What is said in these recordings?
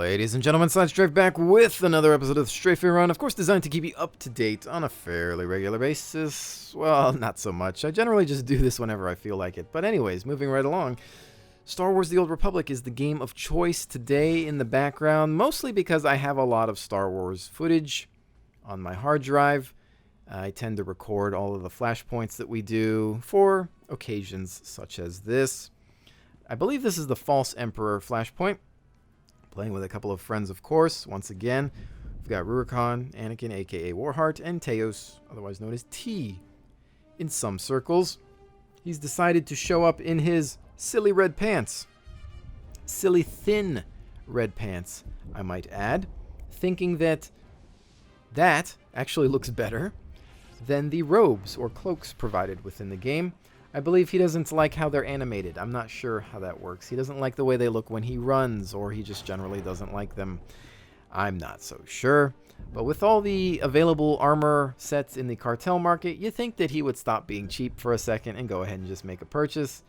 Ladies and gentlemen, SideStrafe back with another episode of Strafing Run, of course designed to keep you up to date on a fairly regular basis. Well, not so much. I generally just do this whenever I feel like it. But anyways, moving right along, Star Wars The Old Republic is the game of choice today in the background, mostly because I have a lot of Star Wars footage on my hard drive. I tend to record all of the flashpoints that we do for occasions such as this. I believe this is the False Emperor flashpoint. Playing with a couple of friends, of course. Once again, we've got Rurikon, Anakin, aka Warheart, and Teos, otherwise known as T. In some circles, he's decided to show up in his silly red pants. Silly thin red pants, I might add. Thinking that actually looks better than the robes or cloaks provided within the game. I believe he doesn't like how they're animated. I'm not sure how that works. He doesn't like the way they look when he runs, or he just generally doesn't like them. I'm not so sure. But with all the available armor sets in the cartel market, you think that he would stop being cheap for a second and go ahead and just make a purchase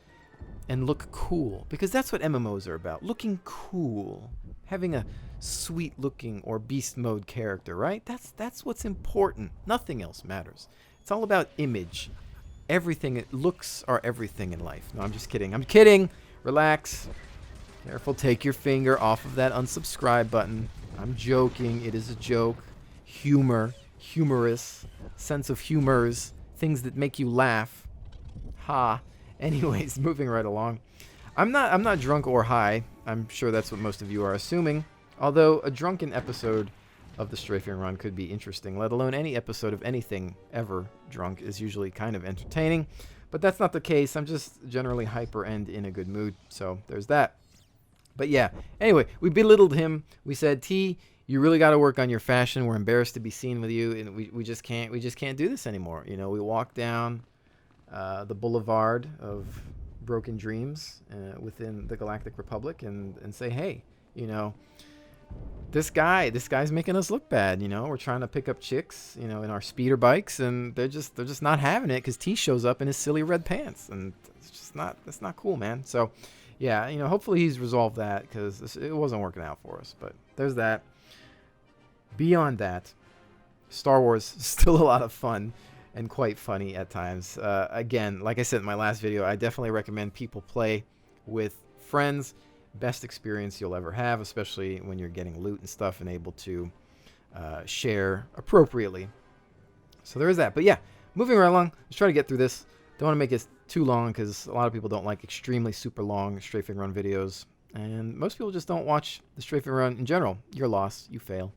and look cool. Because that's what MMOs are about. Looking cool. Having a sweet looking or beast mode character, right? That's what's important. Nothing else matters. It's all about image. Everything, looks are everything in life. No, I'm just kidding. I'm kidding. Relax. Careful, take your finger off of that unsubscribe button. I'm joking. It is a joke. Humor, humorous, sense of humors, things that make you laugh. Ha. Anyways, moving right along. I'm not drunk or high. I'm sure that's what most of you are assuming. Although a drunken episode of the Strafing Run could be interesting, let alone any episode of anything ever drunk is usually kind of entertaining. But that's not the case. I'm just generally hyper and in a good mood. So there's that. But yeah, anyway, we belittled him. We said, T, you really got to work on your fashion. We're embarrassed to be seen with you, and we just can't do this anymore. You know, we walk down the boulevard of broken dreams within the Galactic Republic and say, hey, you know, this guy's making us look bad. You know, we're trying to pick up chicks, you know, in our speeder bikes, and they're just not having it because T shows up in his silly red pants, and that's not cool, man. So yeah, you know, hopefully he's resolved that, because it wasn't working out for us. But there's that. Beyond that, Star Wars is still a lot of fun and quite funny at times. Again, like I said in my last video, I definitely recommend people play with friends. Best experience you'll ever have, especially when you're getting loot and stuff and able to share appropriately. So there is that. But yeah, moving right along, let's try to get through this. Don't want to make it too long because a lot of people don't like extremely super long Strafing Run videos, and most people just don't watch the Strafing Run in general. You're lost. You fail.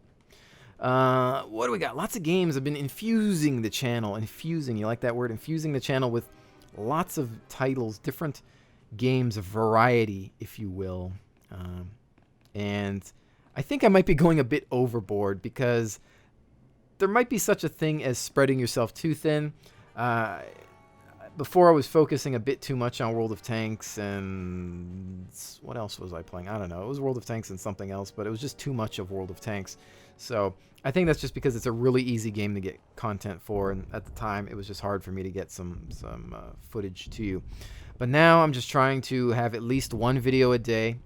What do we got? Lots of games. I've been infusing the channel. Infusing, you like that word? Infusing the channel with lots of titles, different games of variety, if you will. And I think I might be going a bit overboard, because there might be such a thing as spreading yourself too thin. Before I was focusing a bit too much on World of Tanks, and what else was I playing? I don't know. It was World of Tanks and something else, but it was just too much of World of Tanks. So I think that's just because it's a really easy game to get content for, and at the time it was just hard for me to get some footage to you. But now I'm just trying to have at least one video a day,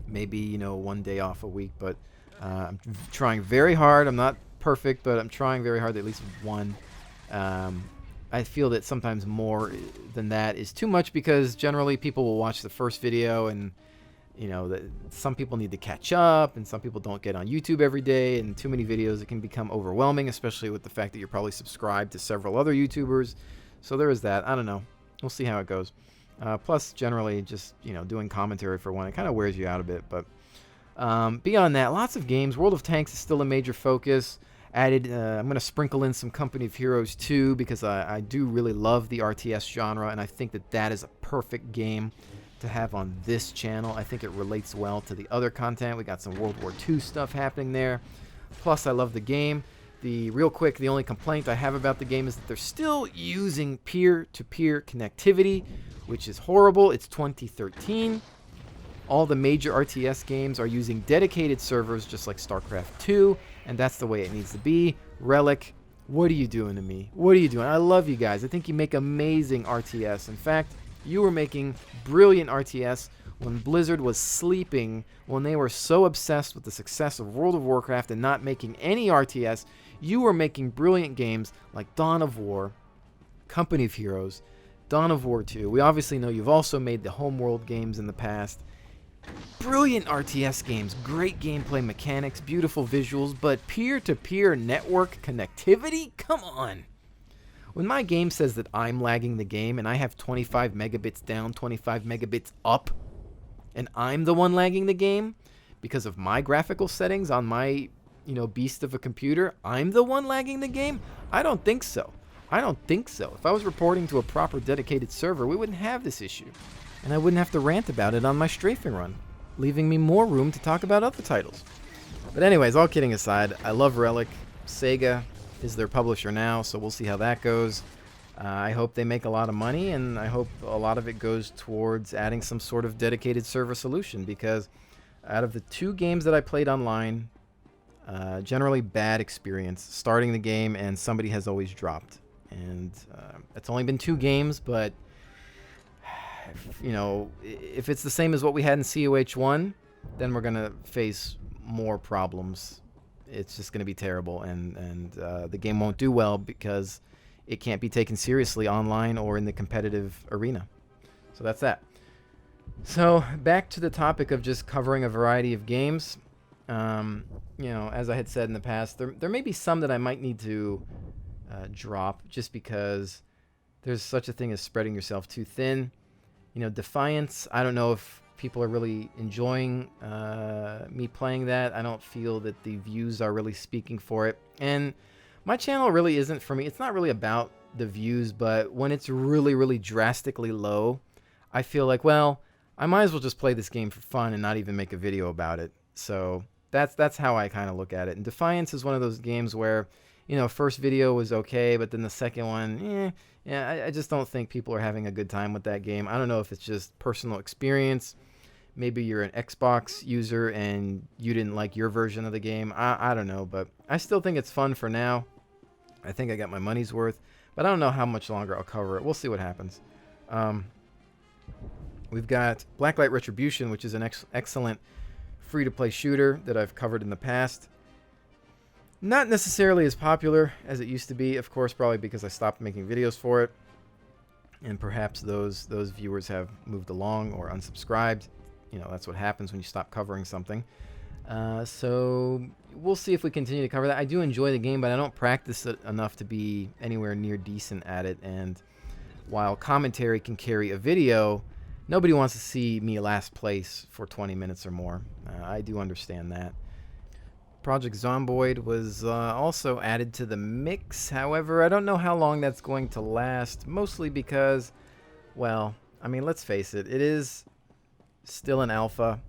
maybe, you know, one day off a week. But I'm trying very hard. I'm not perfect, but I'm trying very hard, at least one. I feel that sometimes more than that is too much, because generally people will watch the first video, and you know, some people need to catch up, and some people don't get on YouTube every day, and too many videos, it can become overwhelming, especially with the fact that you're probably subscribed to several other YouTubers. So there is that. I don't know. We'll see how it goes. Plus, generally, just, you know, doing commentary for one, it kind of wears you out a bit. But beyond that, lots of games. World of Tanks is still a major focus. I'm going to sprinkle in some Company of Heroes 2, because I do really love the RTS genre, and I think that is a perfect game to have on this channel. I think it relates well to the other content. We got some World War II stuff happening there. Plus, I love the game. Real quick, the only complaint I have about the game is that they're still using peer-to-peer connectivity, which is horrible. It's 2013. All the major RTS games are using dedicated servers, just like StarCraft 2, and that's the way it needs to be. Relic, what are you doing to me? What are you doing? I love you guys. I think you make amazing RTS. In fact, you were making brilliant RTS when Blizzard was sleeping, when they were so obsessed with the success of World of Warcraft and not making any RTS, you were making brilliant games like Dawn of War, Company of Heroes, Dawn of War 2. We obviously know you've also made the Homeworld games in the past. Brilliant RTS games, great gameplay mechanics, beautiful visuals, but peer-to-peer network connectivity? Come on! When my game says that I'm lagging the game and I have 25 megabits down, 25 megabits up, and I'm the one lagging the game because of my graphical settings on my, beast of a computer, I'm the one lagging the game? I don't think so. I don't think so. If I was reporting to a proper dedicated server, we wouldn't have this issue. And I wouldn't have to rant about it on my Strafing Run, leaving me more room to talk about other titles. But anyways, all kidding aside, I love Relic. Sega is their publisher now, so we'll see how that goes. I hope they make a lot of money, and I hope a lot of it goes towards adding some sort of dedicated server solution, because out of the 2 games that I played online, generally bad experience starting the game, and somebody has always dropped. And it's only been 2 games, but if it's the same as what we had in COH1, then we're going to face more problems. It's just going to be terrible, and the game won't do well because it can't be taken seriously online or in the competitive arena. So that's that. So back to the topic of just covering a variety of games. As I had said in the past, there may be some that I might need to drop just because there's such a thing as spreading yourself too thin. Defiance, I don't know if people are really enjoying me playing that. I don't feel that the views are really speaking for it. And my channel really isn't for me. It's not really about the views, but when it's really, really drastically low, I feel like, well, I might as well just play this game for fun and not even make a video about it. So that's how I kind of look at it. And Defiance is one of those games where, first video was okay, but then the second one, I just don't think people are having a good time with that game. I don't know if it's just personal experience. Maybe you're an Xbox user and you didn't like your version of the game. I don't know, but I still think it's fun for now. I think I got my money's worth, but I don't know how much longer I'll cover it. We'll see what happens. We've got Blacklight Retribution, which is an excellent free-to-play shooter that I've covered in the past. Not necessarily as popular as it used to be, of course, probably because I stopped making videos for it. And perhaps those viewers have moved along or unsubscribed. That's what happens when you stop covering something. So we'll see if we continue to cover that. I do enjoy the game, but I don't practice it enough to be anywhere near decent at it. And while commentary can carry a video, nobody wants to see me last place for 20 minutes or more. I do understand that. Project Zomboid was also added to the mix. However, I don't know how long that's going to last, mostly because, well, I mean, let's face it, it is still an alpha,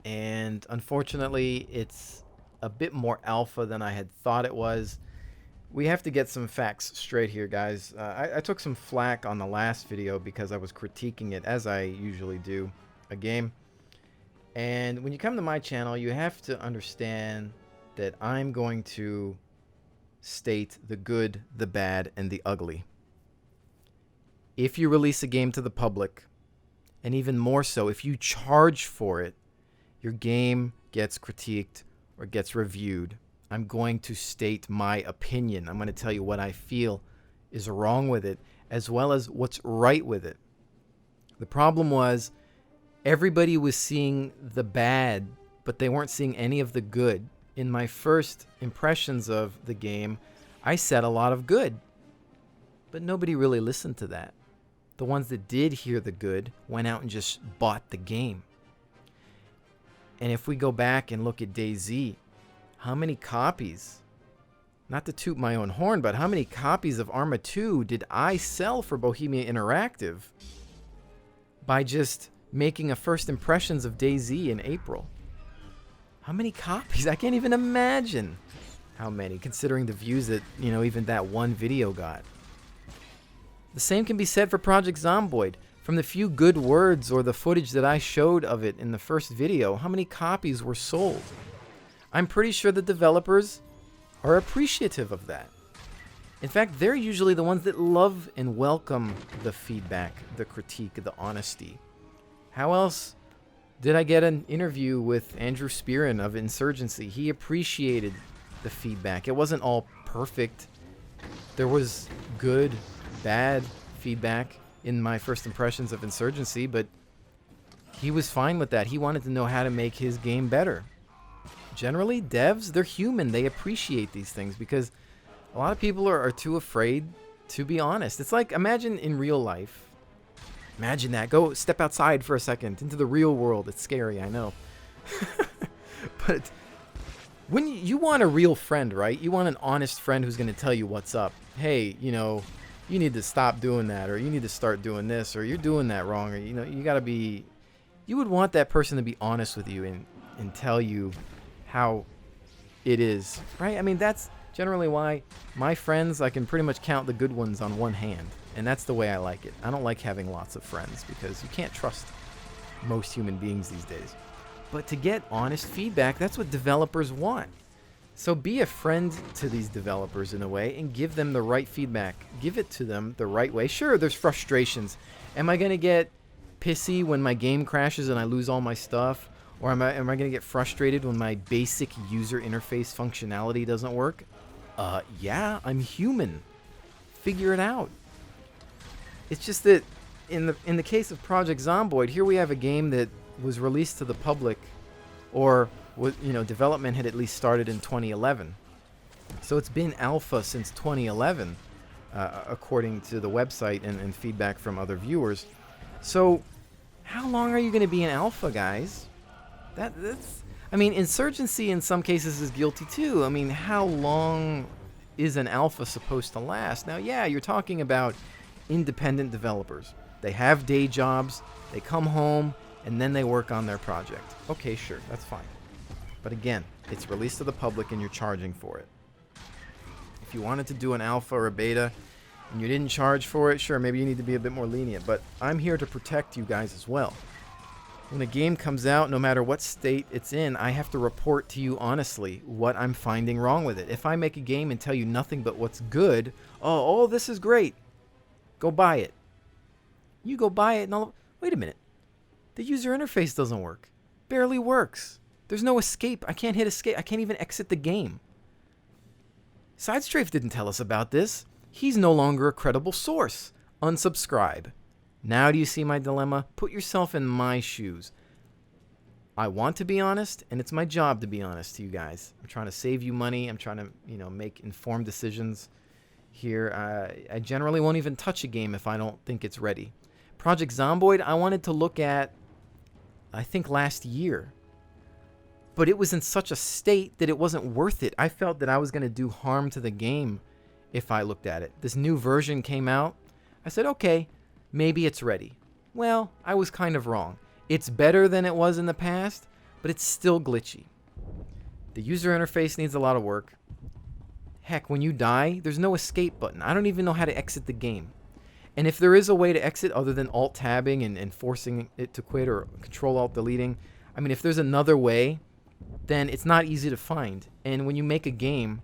and unfortunately, it's a bit more alpha than I had thought it was. We have to get some facts straight here, guys. I took some flack on the last video because I was critiquing it, as I usually do, a game. And when you come to my channel, you have to understand that I'm going to state the good, the bad, and the ugly. If you release a game to the public, and even more so, if you charge for it, your game gets critiqued or gets reviewed. I'm going to state my opinion. I'm going to tell you what I feel is wrong with it, as well as what's right with it. The problem was everybody was seeing the bad, but they weren't seeing any of the good. In my first impressions of the game, I said a lot of good, but nobody really listened to that. The ones that did hear the good went out and just bought the game. And if we go back and look at DayZ, how many copies, not to toot my own horn, but how many copies of Arma 2 did I sell for Bohemia Interactive by just making a first impressions of DayZ in April? How many copies? I can't even imagine how many, considering the views that, even that one video got. The same can be said for Project Zomboid. From the few good words or the footage that I showed of it in the first video, how many copies were sold? I'm pretty sure the developers are appreciative of that. In fact, they're usually the ones that love and welcome the feedback, the critique, the honesty. How else Did I get an interview with Andrew Spearin of Insurgency? He appreciated the feedback. It wasn't all perfect. There was good, bad feedback in my first impressions of Insurgency, but he was fine with that. He wanted to know how to make his game better. Generally, devs, they're human. They appreciate these things because a lot of people are too afraid to be honest. It's like, imagine in real life. Imagine that. Go step outside for a second into the real world. It's scary, I know. But when you want a real friend, right? You want an honest friend who's going to tell you what's up. Hey, you need to stop doing that, or you need to start doing this, or you're doing that wrong, or, you got to be... You would want that person to be honest with you and tell you how it is, right? I mean, that's generally why my friends, I can pretty much count the good ones on one hand. And that's the way I like it. I don't like having lots of friends because you can't trust most human beings these days. But to get honest feedback, that's what developers want. So be a friend to these developers in a way and give them the right feedback. Give it to them the right way. Sure, there's frustrations. Am I going to get pissy when my game crashes and I lose all my stuff? Or am I going to get frustrated when my basic user interface functionality doesn't work? Yeah, I'm human. Figure it out. It's just that in the case of Project Zomboid, here we have a game that was released to the public, or development had at least started in 2011. So it's been alpha since 2011, according to the website and feedback from other viewers. So how long are you going to be in alpha, guys? That's... I mean, Insurgency in some cases is guilty too. I mean, how long is an alpha supposed to last? Now, yeah, you're talking about independent developers. They have day jobs, they come home, and then they work on their project. Okay, sure, that's fine. But again, it's released to the public and you're charging for it. If you wanted to do an alpha or a beta and you didn't charge for it, sure, maybe you need to be a bit more lenient. But I'm here to protect you guys as well. When a game comes out, no matter what state it's in, I have to report to you honestly what I'm finding wrong with it. If I make a game and tell you nothing but what's good, oh, this is great, go buy it. You go buy it and wait a minute. The user interface doesn't work. Barely works. There's no escape. I can't hit escape. I can't even exit the game. SideStrafe didn't tell us about this. He's no longer a credible source. Unsubscribe. Now do you see my dilemma? Put yourself in my shoes. I want to be honest, and it's my job to be honest to you guys. I'm trying to save you money. I'm trying to, make informed decisions here. I generally won't even touch a game if I don't think it's ready. Project Zomboid, I wanted to look at, I think last year. But it was in such a state that it wasn't worth it. I felt that I was going to do harm to the game if I looked at it. This new version came out. I said, okay, maybe it's ready. Well, I was kind of wrong. It's better than it was in the past, but it's still glitchy. The user interface needs a lot of work. Heck, when you die, there's no escape button. I don't even know how to exit the game. And if there is a way to exit other than Alt-tabbing and forcing it to quit or Control-Alt-deleting, I mean, if there's another way, then it's not easy to find. And when you make a game,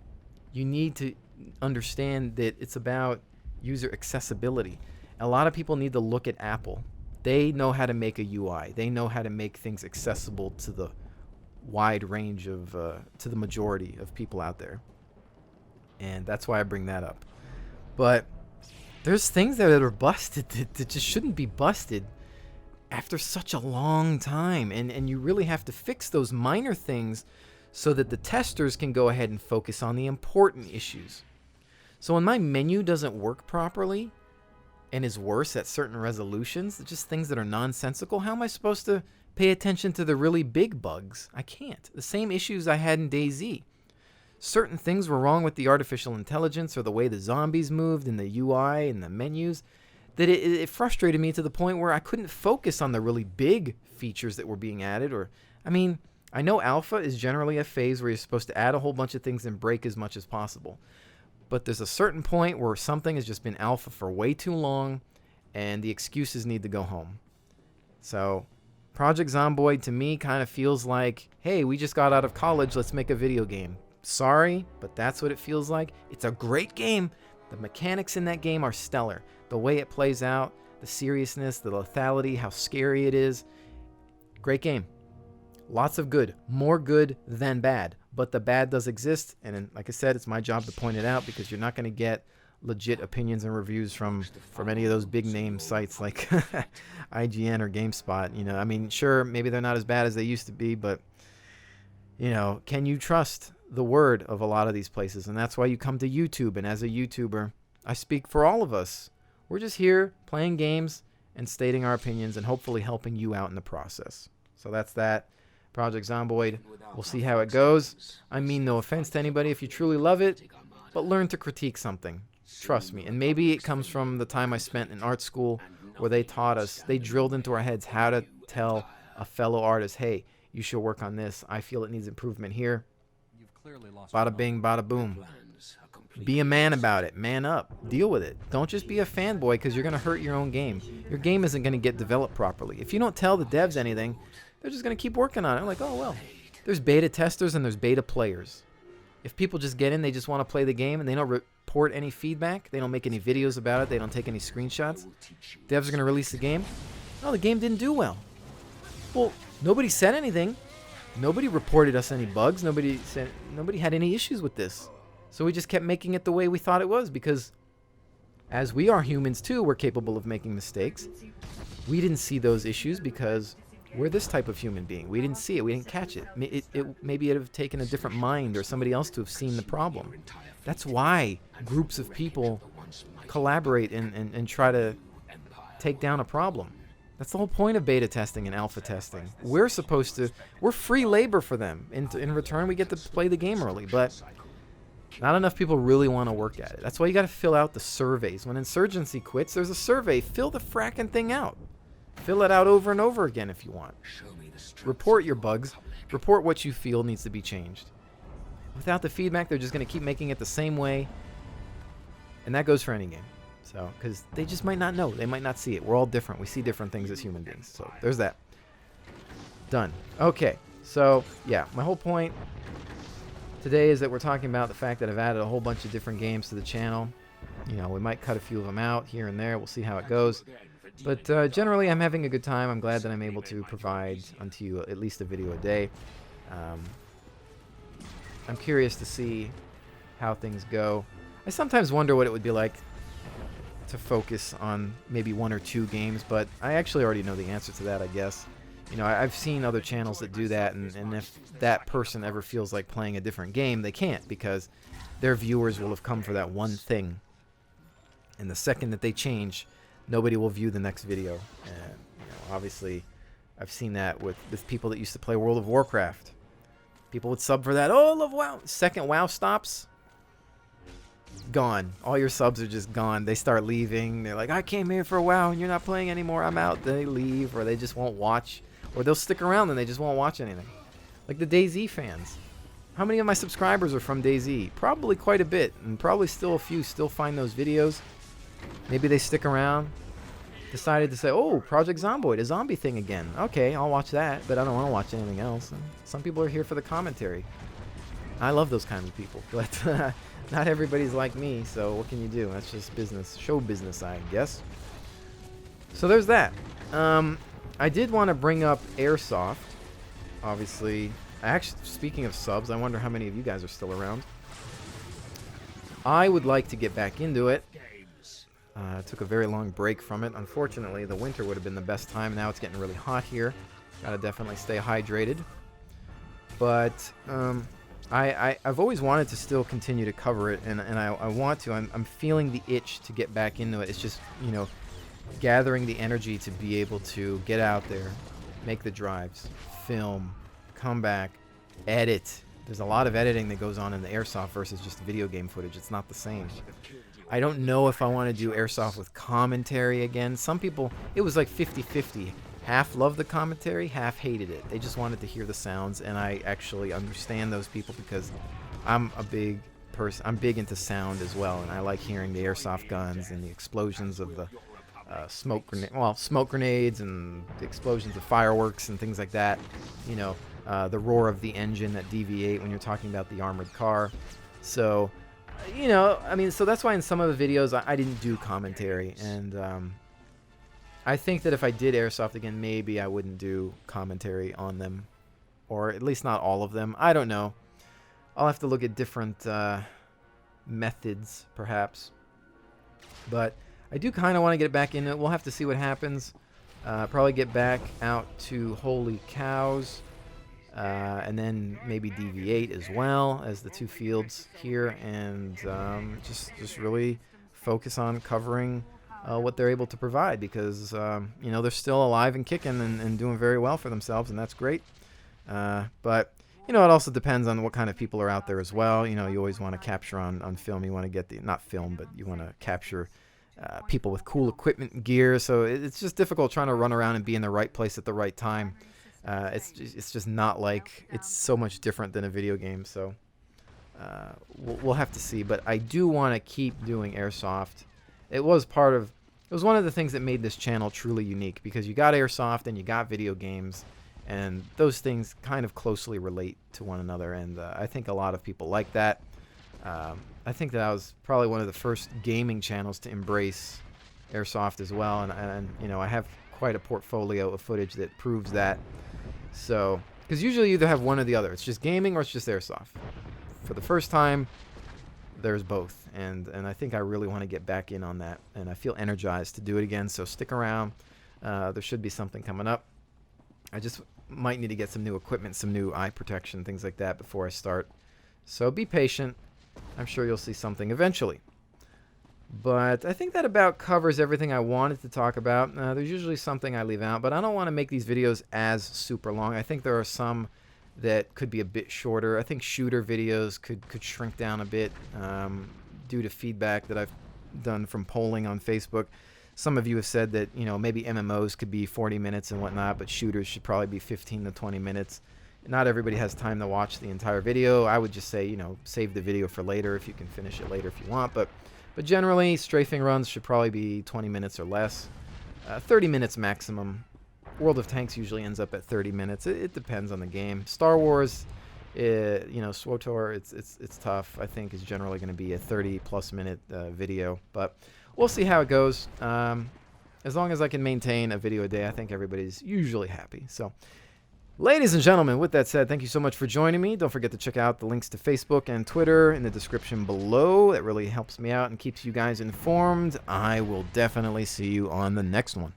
you need to understand that it's about user accessibility. A lot of people need to look at Apple. They know how to make a UI. They know how to make things accessible to the wide range of, to the majority of people out there. And that's why I bring that up. But there's things that are busted that just shouldn't be busted after such a long time. And you really have to fix those minor things so that the testers can go ahead and focus on the important issues. So when my menu doesn't work properly and is worse at certain resolutions, just things that are nonsensical, how am I supposed to pay attention to the really big bugs? I can't. The same issues I had in DayZ. Certain things were wrong with the artificial intelligence or the way the zombies moved in the UI and the menus that it frustrated me to the point where I couldn't focus on the really big features that were being added. Or, I mean, I know alpha is generally a phase where you're supposed to add a whole bunch of things and break as much as possible. But there's a certain point where something has just been alpha for way too long and the excuses need to go home. So Project Zomboid to me kind of feels like, hey, we just got out of college, let's make a video game. Sorry, but that's what it feels like. It's a great game. The mechanics in that game are stellar. The way it plays out, the seriousness, the lethality, how scary it is. Great game. Lots of good. More good than bad. But the bad does exist. And like I said, it's my job to point it out because you're not going to get legit opinions and reviews from any of those big name sites like IGN or GameSpot. You know, I mean, sure, maybe they're not as bad as they used to be, but, you know, can you trust the word of a lot of these places? And that's why you come to YouTube. And as a YouTuber, I speak for all of us. We're just here playing games and stating our opinions and hopefully helping you out in the process. So that's that. Project Zomboid. We'll see how it goes. I mean no offense to anybody if you truly love it, but learn to critique something. Trust me. And maybe it comes from the time I spent in art school where they taught us, they drilled into our heads how to tell a fellow artist, hey, you should work on this. I feel it needs improvement here. Bada bing, bada boom. Be a man about it. Man up. Deal with it. Don't just be a fanboy because you're going to hurt your own game. Your game isn't going to get developed properly. If you don't tell the devs anything, they're just going to keep working on it. I'm like, oh, well, there's beta testers and there's beta players. If people just get in, they just want to play the game and they don't report any feedback, they don't make any videos about it, they don't take any screenshots, devs are going to release the game. No, the game didn't do well. Well, nobody said anything. Nobody reported us any bugs. Nobody had any issues with this. So we just kept making it the way we thought it was because as we are humans too, we're capable of making mistakes. We didn't see those issues because we're this type of human being. We didn't see it. We didn't catch it. Maybe it would have taken a different mind or somebody else to have seen the problem. That's why groups of people collaborate and try to take down a problem. That's the whole point of beta testing and alpha testing. We're free labor for them. In return, we get to play the game early, but not enough people really want to work at it. That's why you got to fill out the surveys. When Insurgency quits, there's a survey. Fill the fracking thing out. Fill it out over and over again if you want. Report your bugs. Report what you feel needs to be changed. Without the feedback, they're just going to keep making it the same way. And that goes for any game. So, because they just might not know. They might not see it. We're all different. We see different things as human beings. So, there's that. Done. Okay. So, yeah. My whole point today is that we're talking about the fact that I've added a whole bunch of different games to the channel. You know, we might cut a few of them out here and there. We'll see how it goes. But generally, I'm having a good time. I'm glad that I'm able to provide unto you at least a video a day. I'm curious to see how things go. I sometimes wonder what it would be like to focus on maybe one or two games, but I actually already know the answer to that, I guess. You know, I've seen other channels that do that, and if that person ever feels like playing a different game, they can't because their viewers will have come for that one thing. And the second that they change, nobody will view the next video. And you know, obviously, I've seen that with people that used to play World of Warcraft. People would sub for that. Oh, I love WoW. Second WoW stops, gone. All your subs are just gone. They start leaving. They're like, I came here for WoW and you're not playing anymore. I'm out. They leave, or they just won't watch. Or they'll stick around and they just won't watch anything. Like the DayZ fans. How many of my subscribers are from DayZ? Probably quite a bit. And probably still a few still find those videos. Maybe they stick around. Decided to say, oh, Project Zomboid, a zombie thing again. Okay, I'll watch that, but I don't want to watch anything else. And some people are here for the commentary. I love those kinds of people, but not everybody's like me, so what can you do? That's just business, show business, I guess. So there's that. I did want to bring up Airsoft. Obviously, actually, speaking of subs, I wonder how many of you guys are still around. I would like to get back into it. Took a very long break from it. Unfortunately, the winter would have been the best time. Now it's getting really hot here. Gotta definitely stay hydrated. But I've always wanted to still continue to cover it, and I want to. I'm feeling the itch to get back into it. It's just, you know, gathering the energy to be able to get out there, make the drives, film, come back, edit. There's a lot of editing that goes on in the Airsoft versus just video game footage. It's not the same. I don't know if I want to do Airsoft with commentary again. Some people, it was like 50-50. Half loved the commentary, half hated it. They just wanted to hear the sounds, and I actually understand those people because I'm a big person. I'm big into sound as well, and I like hearing the Airsoft guns and the explosions of the smoke grenades and the explosions of fireworks and things like that. You know, the roar of the engine that deviate when you're talking about the armored car. So, you know, I mean, so that's why in some of the videos I didn't do commentary, and I think that if I did Airsoft again, maybe I wouldn't do commentary on them. Or at least not all of them. I don't know. I'll have to look at different methods, perhaps. But I do kind of want to get back into it. We'll have to see what happens. Probably get back out to Holy Cows. And then maybe DV8 as well as the two fields here. And just really focus on covering what they're able to provide. Because, you know, they're still alive and kicking and doing very well for themselves. And that's great. But, you know, it also depends on what kind of people are out there as well. You know, you always want to capture on film. You want to get the, not film, but you want to capture people with cool equipment and gear. So it's just difficult trying to run around and be in the right place at the right time. It's just not like, it's so much different than a video game. So we'll have to see. But I do want to keep doing Airsoft. It was one of the things that made this channel truly unique, because you got Airsoft and you got video games. And those things kind of closely relate to one another, and I think a lot of people like that. I think that I was probably one of the first gaming channels to embrace Airsoft as well, and you know, I have quite a portfolio of footage that proves that. So, because usually you either have one or the other. It's just gaming or it's just Airsoft. For the first time, there's both, and I think I really want to get back in on that, and I feel energized to do it again, so stick around. There should be something coming up. I just might need to get some new equipment, some new eye protection, things like that before I start. So be patient. I'm sure you'll see something eventually. But I think that about covers everything I wanted to talk about. There's usually something I leave out, but I don't want to make these videos as super long. I think there are some that could be a bit shorter. I think shooter videos could shrink down a bit due to feedback that I've done from polling on Facebook. Some of you have said that, you know, maybe MMOs could be 40 minutes and whatnot, but shooters should probably be 15 to 20 minutes. Not everybody has time to watch the entire video. I would just say, you know, save the video for later if you can finish it later if you want. But generally, strafing runs should probably be 20 minutes or less. 30 minutes maximum. World of Tanks usually ends up at 30 minutes. It depends on the game. Star Wars, you know, SWTOR, it's tough. I think is generally going to be a 30-plus minute video, but we'll see how it goes. As long as I can maintain a video a day, I think everybody's usually happy. So, ladies and gentlemen, with that said, thank you so much for joining me. Don't forget to check out the links to Facebook and Twitter in the description below. That really helps me out and keeps you guys informed. I will definitely see you on the next one.